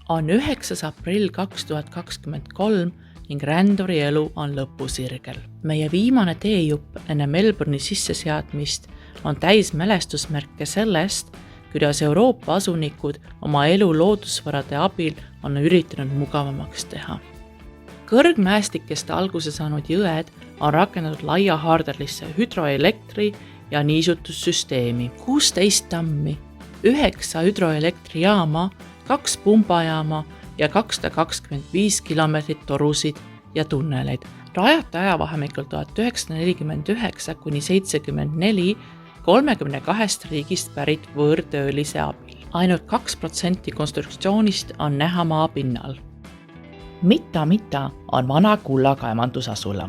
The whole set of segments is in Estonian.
On 9. aprill 2023 ning ränduri elu on lõpusirgel. Meie viimane teejupp enne Melbourne'i sisseseadmist on täis mälestusmärke sellest, kuidas Euroopa asunikud oma elu loodusvarade abil on üritanud mugavamaks teha. Kõrgmäestikest alguse saanud jõed on rakendatud laiahaardelisse hüdroelektri ja niisutussüsteemi. 16 tammi, 9 hüdroelektrijaama, 2 pumbajaama ja 225 kilomeetrit torusid ja tunneleid. Rajati ajavahemikul 1949–74 32 riigist pärit võõrtöölise abil. Ainult 2% konstruktsioonist on näha maa pinnal. Mita on vana kullakaevandusasula.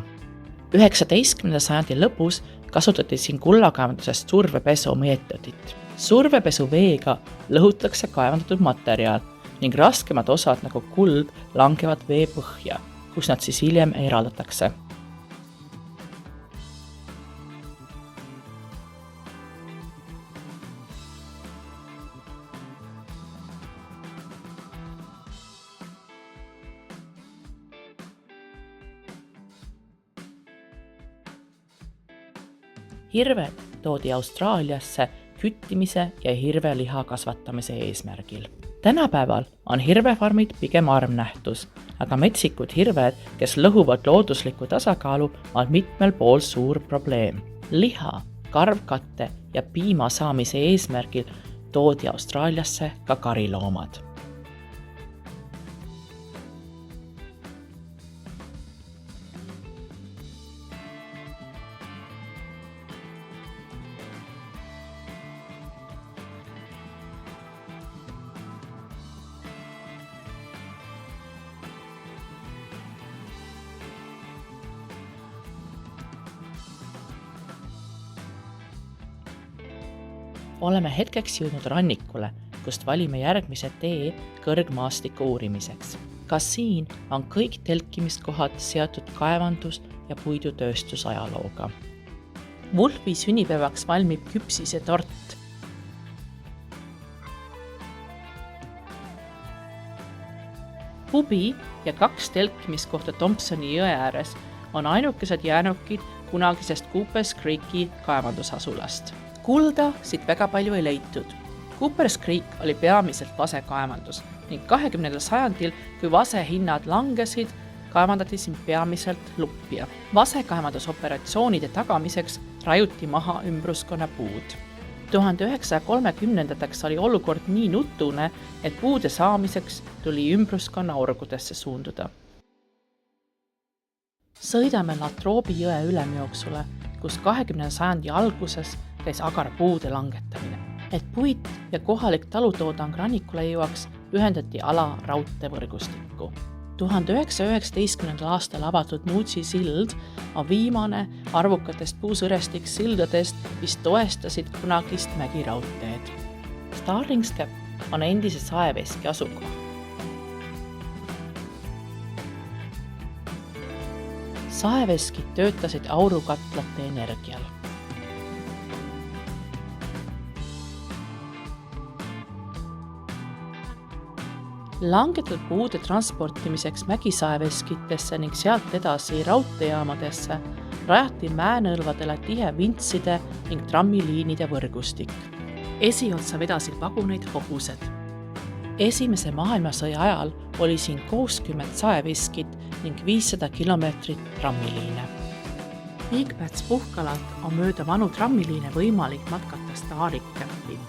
19. sajandi lõpus kasutati siin kullakaevandusest survepesu meetodit. Survepesu veega lõhutakse kaevandatud materjal ning raskemad osad nagu kuld langevad vee põhja, kus nad siis hiljem eraldatakse. Hirved toodi Austraaliasse küttimise ja hirveliha kasvatamise eesmärgil. Tänapäeval on hirvefarmid pigem armnähtus, aga metsikud hirved, kes lõhuvad looduslikku tasakaalu, on mitmel pool suur probleem. Liha, karvkatte ja piima saamise eesmärgil toodi Austraaliasse ka kariloomad. Oleme hetkeks jõudnud rannikule, kust valime järgmise tee kõrgmaastiku uurimiseks. Ka siin on kõik telkimiskohad seotud kaevandus- ja puidutööstusajalooga. Wolfi sünnipäevaks valmib küpsise tort. Pubi ja 2 telkimiskohta Thompsoni jõe ääres on ainukesed jäänukid kunagisest Coopers Creeki kaevandusasulast. Kulda siit väga palju ei leitud. Coopers Creek oli peamiselt vasekaevandus ning 20. sajandil, kui vasehinnad langesid, kaevandati siin peamiselt luppia. Vasekaevandusoperatsioonide tagamiseks rajuti maha ümbruskonna puud. 1930-ndateks oli olukord nii nutune, et puude saamiseks tuli ümbruskonna orgudesse suunduda. Sõidame Latrobi jõe ülemjooksule, kus 20. sajandi alguses käis agar puude langetamine. Et puit ja kohalik talutoodang rannikule jõuaks, ühendati ala raudteevõrgustikku. 1919. aastal avatud Nuutsi sild on viimane arvukatest puusõrestik sildadest, mis toestasid kunagist mägiraudteed. Starling's Gap on endise saeveski asukoht. Saeveskid töötasid aurukatlate energial. Langetud puude transportimiseks mägisaeveskitesse ning sealt edasi raudteejaamadesse rajati mäenõlvadele tihe vintside ning trammiliinide võrgustik. Esiotsa vedasid vaguneid hobused. Esimese maailmasõja ajal oli siin 60 saeveskit ning 500 kilomeetrit trammiliine. Big Bats puhkalalt on mööda vanu trammiliine võimalik matkata Starling's Gapi.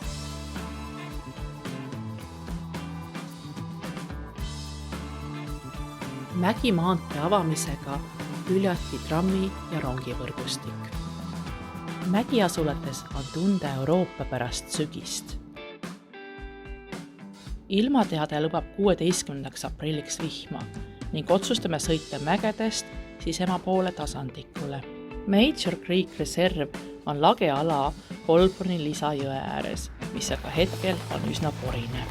Mägimaantee avamisega hüljati trammi- ja rongivõrgustik. Mägiasulates on tunda Euroopa pärast sügist. Ilmateade lubab 16. aprilliks vihma ning otsustame sõita mägedest sisemaa poole tasandikule. Major Creek Reserve on lageala Holborni lisajõe ääres, mis aga hetkel on üsna porine.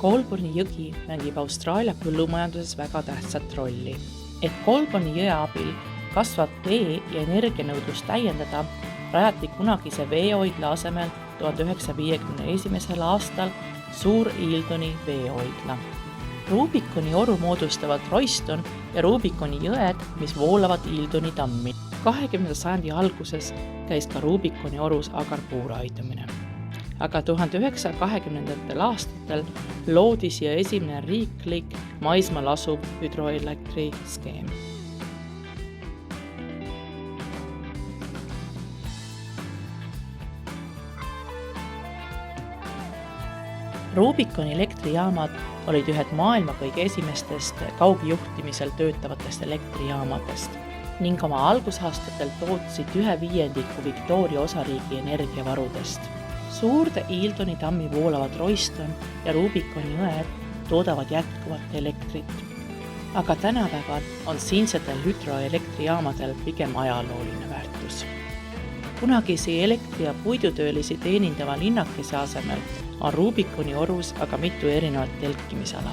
Holborni jõgi mängib Austraalia põllumajanduses väga tähtsat rolli. Et Kolboni jõe abil kasvat vee ja energianõudlust täiendada, rajati kunagise veehoidla asemel 1951. aastal suur Ildoni veehoidla. Rubiconi oru moodustavad Royston ja Rubiconi jõed, mis voolavad Ildoni tammi. 20. sajandi alguses käis ka Rubiconi orus agarpuura aitamine. Aga 1920. aastatel loodi siia esimene riiklik maismaal asuv hüdroelektri skeem. Rubiconi elektrijaamad olid ühed maailma kõige esimestest kaugjuhtimisel töötavatest elektrijaamadest ning oma algusaastatel tootsid 1/5 Victoria osariigi energiavarudest. Suurde Ildoni tammi voolavad Royston ja Rubiconi jõed toodavad jätkuvat elektrit. Aga tänapäeval on siinsetel hüdroelektrijaamadel pigem ajalooline väärtus. Kunagisi elektri- ja puidutöölisi teenindava linnakese asemel on Rubiconi orus aga mitu erinevat telkimisala.